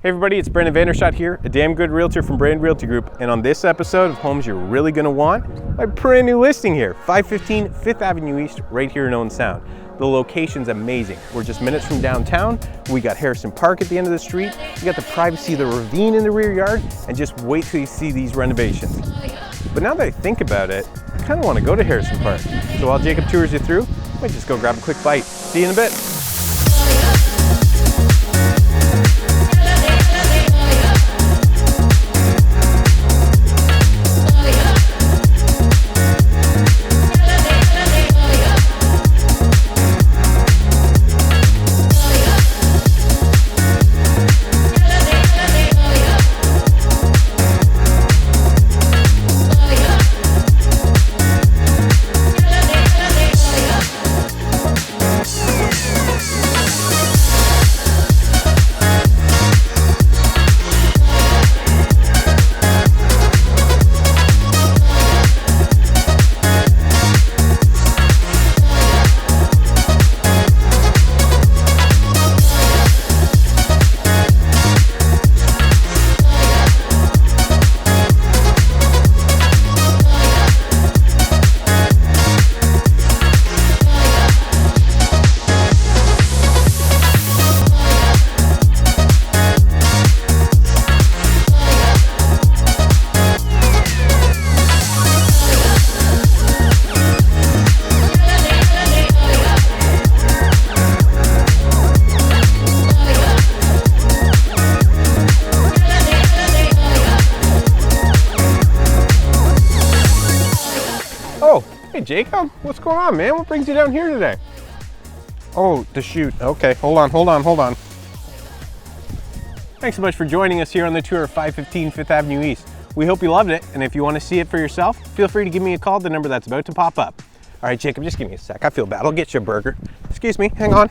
Hey everybody, it's Vanderschot here, a damn good realtor from Brand Realty Group, and on this episode of Homes You're Really Gonna Want, my brand new listing here, 515 5th Avenue East, right here in Owen Sound. The location's amazing. We're just minutes from downtown. We got Harrison Park at the end of the street. We got the privacy of the ravine in the rear yard, and just wait till you see these renovations. But now that I think about it, I kind of want to go to Harrison Park. So while Jacob tours you through, I might just go grab a quick bite. See you in a bit. Hey Jacob, what's going on, man? What brings you down here today? Oh, the shoot. Okay, hold on. Thanks so much for joining us here on the tour of 515 5th Avenue East. We hope you loved it, and if you want to see it for yourself, feel free to give me a call at the number that's about to pop up. All right, Jacob, just give me a sec. I feel bad. I'll get you a burger. Excuse me, hang on.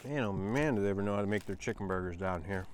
Man, oh man, do they ever know how to make their chicken burgers down here.